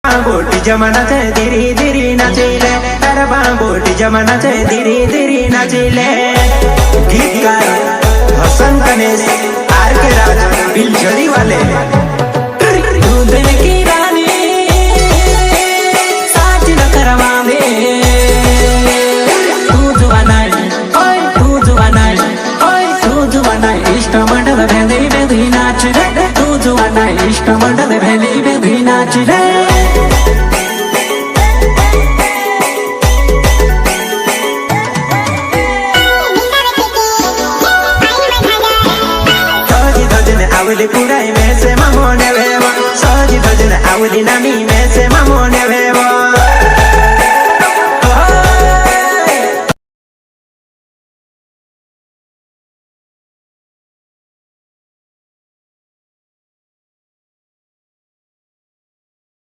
बोटी जमाना छे धीरे धीरे नाचीले तारा बोटी जमाना छे धीरे धीरे नाचीले गीतकार हसन गणेश आर के राज बिलझड़ी वाले दूध की रानी साच न करवावे तू जुवानाई ओए तू जुवानाई ओए तू जुवानाई इष्ट मंडल भेदी भेदी नाच रे तू जुवानाई इष्ट मंडल भेदी भेदी नाच रे पुराई में से महोने वेवा सजी भजन आवली नामी